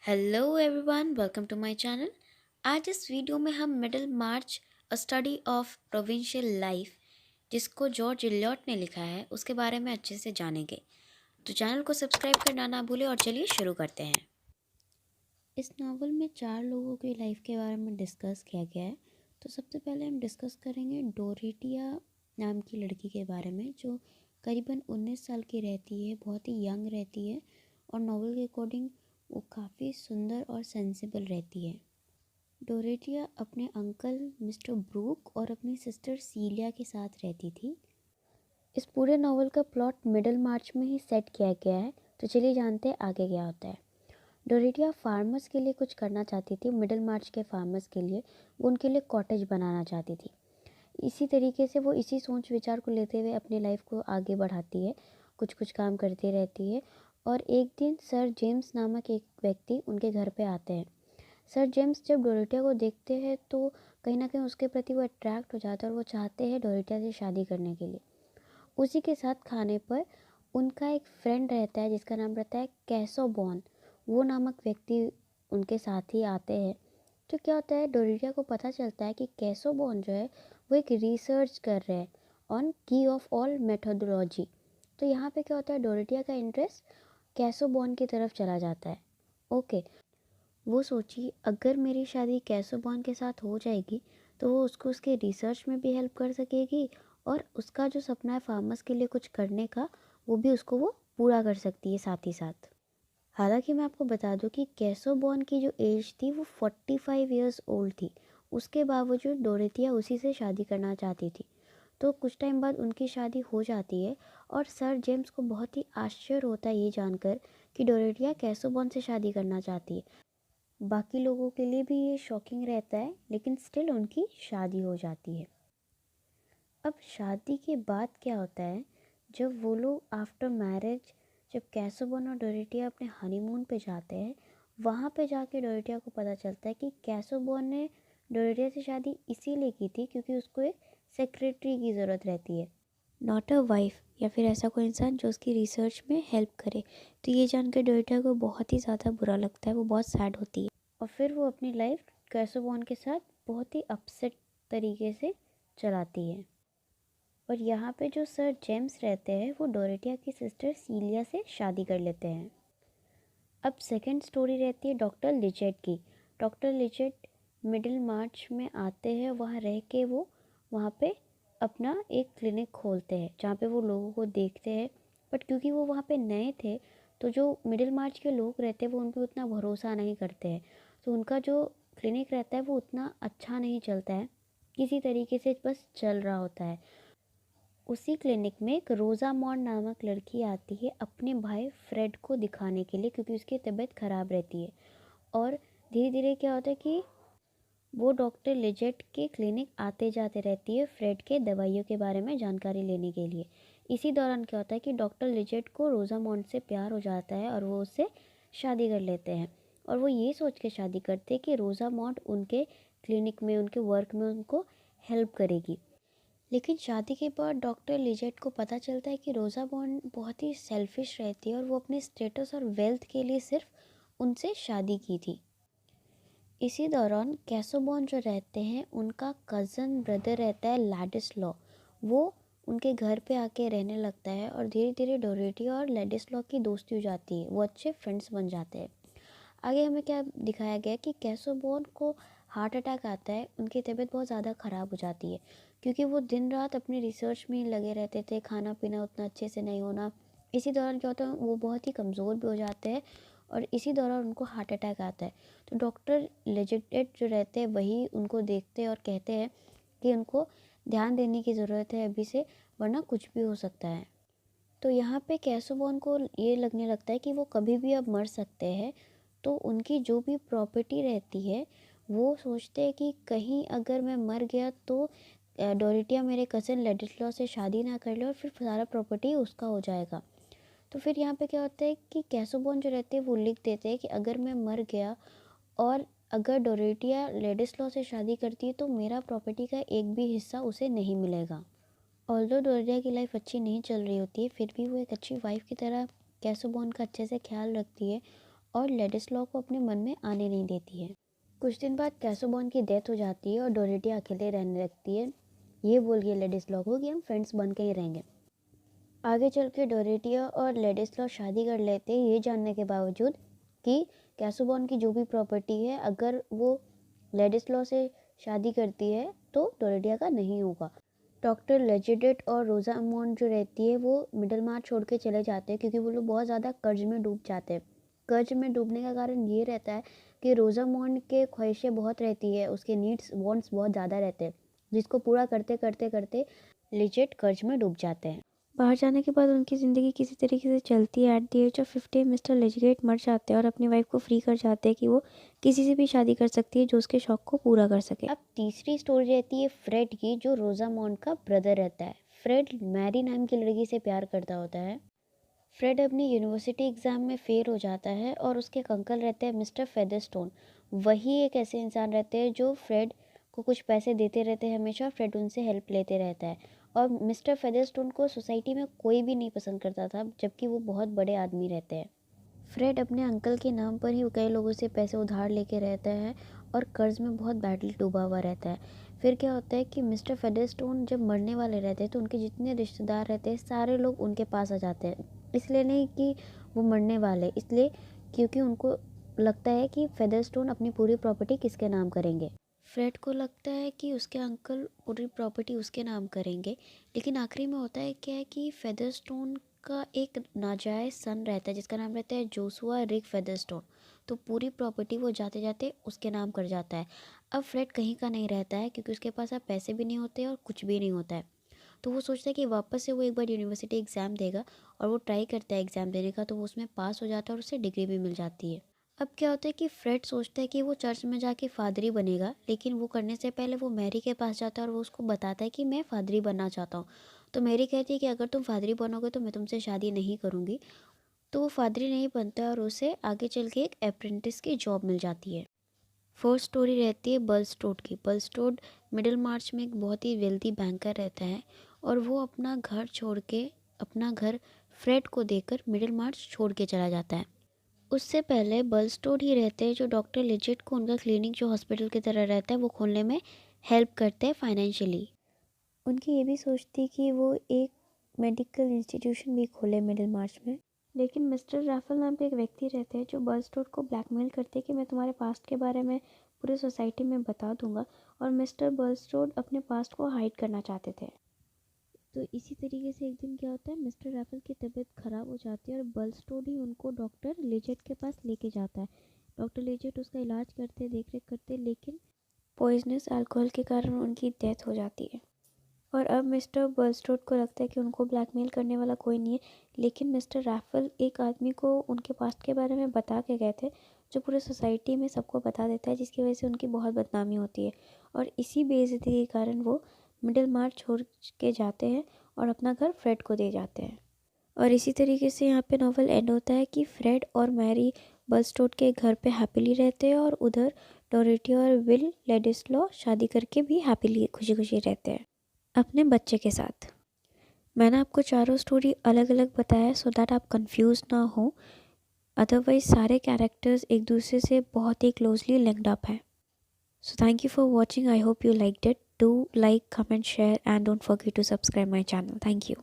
Hello everyone, welcome to my channel. आज इस video में हम Middlemarch a study of provincial life, जिसको जॉर्ज इलियट ने लिखा है, उसके बारे में अच्छे से जानेंगे। तो चैनल को सब्सक्राइब करना ना भूलें और चलिए शुरू करते हैं। इस नावल में 4 लोगों की लाइफ के बारे में डिस्कस किया गया है। तो सबसे पहले हम डिस्कस करेंगे डोरेटिया नाम की लड़की के बारे में, जो करीबन 19 साल की रहती है, बहुत ही यंग रहती है और नावल के अकॉर्डिंग वो काफ़ी सुंदर और सेंसिबल रहती है। डोरेटिया अपने अंकल मिस्टर ब्रूक और अपनी सिस्टर सीलिया के साथ रहती थी। इस पूरे नावल का प्लॉट मिडिल मार्च में ही सेट किया गया है। तो चलिए जानते हैं आगे क्या होता है। डोरेटिया फार्मर्स के लिए कुछ करना चाहती थी। मिडिल मार्च के फार्मर्स के लिए वो उनके लिए कॉटेज बनाना चाहती थी। इसी तरीके से वो इसी सोच विचार को लेते हुए अपनी लाइफ को आगे बढ़ाती है, कुछ कुछ काम करती रहती है। और एक दिन सर जेम्स नामक एक व्यक्ति उनके घर पे आते हैं। सर जेम्स जब डोरेटिया को देखते हैं तो कहीं ना कहीं उसके प्रति वो अट्रैक्ट हो जाते हैं और वो चाहते हैं डोरेटिया से शादी करने के लिए। उसी के साथ खाने पर उनका एक फ्रेंड रहता है जिसका नाम रहता है कैसोबॉन। वो नामक व्यक्ति उनके साथ ही आते हैं। तो क्या होता है, डोरेटिया को पता चलता है कि कैसोबॉन जो है वो एक रिसर्च कर रहे हैं ऑन की ऑफ ऑल मेथोडोलॉजी। तो यहाँ पे क्या होता है, डोरेटिया का इंटरेस्ट कैसोबॉन की तरफ चला जाता है। ओके, वो सोची अगर मेरी शादी कैसोबॉन के साथ हो जाएगी तो वो उसको उसके रिसर्च में भी हेल्प कर सकेगी और उसका जो सपना है फार्मर्स के लिए कुछ करने का, वो भी उसको वो पूरा कर सकती है साथ ही साथ। हालांकि मैं आपको बता दूं कि कैसोबॉन की जो एज थी वो 45 ईयर्स ओल्ड थी। उसके बावजूद डोरेथिया उसी से शादी करना चाहती थी। तो कुछ टाइम बाद उनकी शादी हो जाती है और सर जेम्स को बहुत ही आश्चर्य होता है ये जानकर कि डोरेथिया कैसोबॉन से शादी करना चाहती है। बाकी लोगों के लिए भी ये शॉकिंग रहता है, लेकिन स्टिल उनकी शादी हो जाती है। अब शादी के बाद क्या होता है, जब वो लोग आफ्टर मैरिज, जब कैसोबन और डोरेटिया अपने हनीमून पे जाते हैं, वहाँ पे जाके डोरेटिया को पता चलता है कि कैसोबन ने डोरेटिया से शादी इसीलिए की थी क्योंकि उसको एक सेक्रेटरी की ज़रूरत रहती है, नॉट अ वाइफ, या फिर ऐसा कोई इंसान जो उसकी रिसर्च में हेल्प करे। तो ये जानकर डोरेटिया को बहुत ही ज़्यादा बुरा लगता है, वो बहुत सैड होती है और फिर वो अपनी लाइफ कैसोबॉन के साथ बहुत ही अपसेट तरीके से चलाती है। और यहाँ पे जो सर जेम्स रहते हैं वो डोरेटिया की सिस्टर सीलिया से शादी कर लेते हैं। अब सेकंड स्टोरी रहती है डॉक्टर लिजेट की। डॉक्टर लिजेट मिडिल मार्च में आते हैं, वहाँ रह के वो वहाँ पे अपना एक क्लिनिक खोलते हैं जहाँ पे वो लोगों को देखते हैं। बट क्योंकि वो वहाँ पे नए थे तो जो मिडिल मार्च के लोग रहते हैं वो उन पर उतना भरोसा नहीं करते हैं। तो उनका जो क्लिनिक रहता है वो उतना अच्छा नहीं चलता है, किसी तरीके से बस चल रहा होता है। उसी क्लिनिक में एक रोज़ामॉन्ड नामक लड़की आती है अपने भाई फ्रेड को दिखाने के लिए, क्योंकि उसकी तबीयत ख़राब रहती है। और धीरे धीरे क्या होता है कि वो डॉक्टर लिजेट के क्लिनिक आते जाते रहती है फ्रेड के दवाइयों के बारे में जानकारी लेने के लिए। इसी दौरान क्या होता है कि डॉक्टर लिजेट को रोज़ामॉन्ड से प्यार हो जाता है और वो उससे शादी कर लेते हैं। और वो ये सोच के शादी करते हैं कि रोज़ामॉन्ड उनके क्लिनिक में, उनके वर्क में उनको हेल्प करेगी। लेकिन शादी के बाद डॉक्टर लिजेट को पता चलता है कि रोज़ा बॉन्ड बहुत ही सेल्फिश रहती है और वो अपने स्टेटस और वेल्थ के लिए सिर्फ उनसे शादी की थी। इसी दौरान कैसोबॉन जो रहते हैं उनका कज़न ब्रदर रहता है लैडिस्लॉ। वो उनके घर पे आके रहने लगता है और धीरे धीरे डोरेटिया और लैडिस्लॉ की दोस्ती हो जाती है, वो अच्छे फ्रेंड्स बन जाते हैं। आगे हमें क्या दिखाया गया कि कैसोबोन को हार्ट अटैक आता है, उनकी तबीयत बहुत ज़्यादा ख़राब हो जाती है क्योंकि वो दिन रात अपने रिसर्च में ही लगे रहते थे, खाना पीना उतना अच्छे से नहीं होना। इसी दौरान क्या होता है, वो बहुत ही कमज़ोर भी हो जाते हैं और इसी दौरान उनको हार्ट अटैक आता है। तो डॉक्टर लेजिटेट जो रहते हैं वही उनको देखते हैं और कहते हैं कि उनको ध्यान देने की ज़रूरत है अभी से, वरना कुछ भी हो सकता है। तो यहाँ पे कैसोबॉन को ये लगने लगता है कि वो कभी भी अब मर सकते हैं। तो उनकी जो भी प्रॉपर्टी रहती है वो सोचते हैं कि कहीं अगर मैं मर गया तो डोरिटिया मेरे कज़न लेडिस्लॉ से शादी ना कर ले और फिर सारा प्रॉपर्टी उसका हो जाएगा। तो फिर यहाँ पे क्या होता है कि कैसोबॉन जो रहते हैं वो लिख देते हैं कि अगर मैं मर गया और अगर डोरिटिया लेडिस्लॉ से शादी करती है तो मेरा प्रॉपर्टी का एक भी हिस्सा उसे नहीं मिलेगा। ऑल्दो डोरिया की लाइफ अच्छी नहीं चल रही होती है, फिर भी वो एक अच्छी वाइफ की तरह कैसोबॉन का अच्छे से ख्याल रखती है और लेडिस्लॉ को अपने मन में आने नहीं देती है। कुछ दिन बाद कैसोबॉर्न की डेथ हो जाती है और डोरेटिया अकेले रहने लगती है, ये बोल के लेडिस्लॉ को कि हम फ्रेंड्स बन के ही रहेंगे। आगे चल के डोरेटिया और लेडिस्लॉ शादी कर लेते हैं, ये जानने के बावजूद कि कैसोबॉर्न की जो भी प्रॉपर्टी है अगर वो लेडिस्लॉ से शादी करती है तो डोरेटिया का नहीं होगा। डॉक्टर लेजिडेट और रोजामोंड जो रहती है वो मिडलमार्च छोड़ के चले जाते हैं क्योंकि वो लोग बहुत ज़्यादा कर्ज में डूब जाते हैं। कर्ज में डूबने का कारण ये रहता है कि रोजामोंड के ख्वाहिशें बहुत रहती है, उसके नीड्स वांट्स बहुत ज़्यादा रहते हैं, जिसको पूरा करते करते करते लिजेट कर्ज में डूब जाते हैं। बाहर जाने के बाद उनकी ज़िंदगी किसी तरीके से चलती है। At the age of 50 mister लेजिगेट मर जाते हैं और अपनी वाइफ को फ्री कर जाते हैं कि वो किसी से भी शादी कर सकती है जो उसके शौक को पूरा कर सके। अब तीसरी स्टोरी रहती है फ्रेड की, जो रोजामोंड का ब्रदर रहता है। फ्रेड मैरी नाम की लड़की से प्यार करता होता है। फ्रेड अपनी यूनिवर्सिटी एग्ज़ाम में फेल हो जाता है और उसके एक अंकल रहते हैं मिस्टर फेदरस्टोन। वही एक ऐसे इंसान रहते हैं जो फ्रेड को कुछ पैसे देते रहते हैं हमेशा, फ्रेड उनसे हेल्प लेते रहता है। और मिस्टर फेदरस्टोन को सोसाइटी में कोई भी नहीं पसंद करता था, जबकि वो बहुत बड़े आदमी रहते हैं। फ्रेड अपने अंकल के नाम पर ही कई लोगों से पैसे उधार लेके रहता है और कर्ज में बहुत बैडली डूबा हुआ रहता है। फिर क्या होता है कि मिस्टर फेदरस्टोन जब मरने वाले रहते हैं तो उनके जितने रिश्तेदार रहते हैं सारे लोग उनके पास आ जाते हैं। इसलिए नहीं कि वो मरने वाले, इसलिए क्योंकि उनको लगता है कि फेदरस्टोन अपनी पूरी प्रॉपर्टी किसके नाम करेंगे। फ्रेड को लगता है कि उसके अंकल पूरी प्रॉपर्टी उसके नाम करेंगे, लेकिन आखिरी में होता है क्या है कि फेदरस्टोन का एक नाजायज़ सन रहता है जिसका नाम रहता है जोशुआ रिक फेदरस्टोन। तो पूरी प्रॉपर्टी वो जाते जाते उसके नाम कर जाता है। अब फ्रेड कहीं का नहीं रहता है क्योंकि उसके पास अब पैसे भी नहीं होते और कुछ भी नहीं होता है। तो वो सोचता है कि वापस से वो एक बार यूनिवर्सिटी एग्ज़ाम देगा और वो ट्राई करता है एग्ज़ाम देने का, तो वो उसमें पास हो जाता है और उसे डिग्री भी मिल जाती है। अब क्या होता है कि फ्रेड सोचता है कि वो चर्च में जाके फादरी बनेगा, लेकिन वो करने से पहले वो मैरी के पास जाता है और वो उसको बताता है कि मैं फादरी बनना चाहता हूँ। तो मैरी कहती है कि अगर तुम फादरी बनोगे तो मैं तुमसे शादी नहीं करूँगी। तो वो फादरी नहीं बनता और उसे आगे चल के एक अप्रेंटिस की जॉब मिल जाती है। फोर्थ स्टोरी रहती है बलस्टोड की। बलस्टोड मिडिल मार्च में एक बहुत ही वेल्दी बैंकर रहता है और वो अपना घर छोड़ के, अपना घर फ्रेड को देकर मिडिल मार्च छोड़ के चला जाता है। उससे पहले बलस्टोड ही रहते हैं जो डॉक्टर लिजिट को उनका क्लिनिक जो हॉस्पिटल की तरह रहता है वो खोलने में हेल्प करते हैं फाइनेंशियली। उनकी ये भी सोच थी कि वो एक मेडिकल इंस्टीट्यूशन भी खोले मिडिल मार्च में। लेकिन मिस्टर राफेल नाम के एक व्यक्ति रहते हैं जो बलस्टोड को ब्लैकमेल करते हैं कि मैं तुम्हारे पास्ट के बारे में पूरी सोसाइटी में बता दूंगा, और मिस्टर बलस्टोड अपने पास्ट को हाइड करना चाहते थे। तो इसी तरीके से एक दिन क्या होता है, मिस्टर राफेल की तबीयत ख़राब हो जाती है और बलस्टोड ही उनको डॉक्टर लिजेट के पास लेके जाता है। डॉक्टर लिजेट उसका इलाज करते, देख रेख करते, लेकिन पॉइजनस अल्कोहल के कारण उनकी डेथ हो जाती है। और अब मिस्टर बलस्टोड को लगता है कि उनको ब्लैकमेल करने वाला कोई नहीं है, लेकिन मिस्टर राफेल एक आदमी को उनके पास्ट के बारे में बता के गए थे जो पूरे सोसाइटी में सबको बता देता है, जिसकी वजह से उनकी बहुत बदनामी होती है। और इसी बेइज्जती के कारण वो मिडिल मार्च छोड़ के जाते हैं और अपना घर फ्रेड को दे जाते हैं। और इसी तरीके से यहाँ पे नॉवल एंड होता है कि फ्रेड और मैरी बलस्टोड के घर पे हैप्पीली रहते हैं और उधर डोरिटी और विल लेडिस्लॉ शादी करके भी हैप्पीली खुशी खुशी रहते हैं अपने बच्चे के साथ। मैंने आपको चारों स्टोरी अलग अलग बताया सो दैट आप कंफ्यूज ना हो, अदरवाइज सारे कैरेक्टर्स एक दूसरे से बहुत ही क्लोजली लिंक्ड अप हैं। So thank you for watching. I hope you liked it. Do like, comment, share and don't forget to subscribe my channel. Thank you.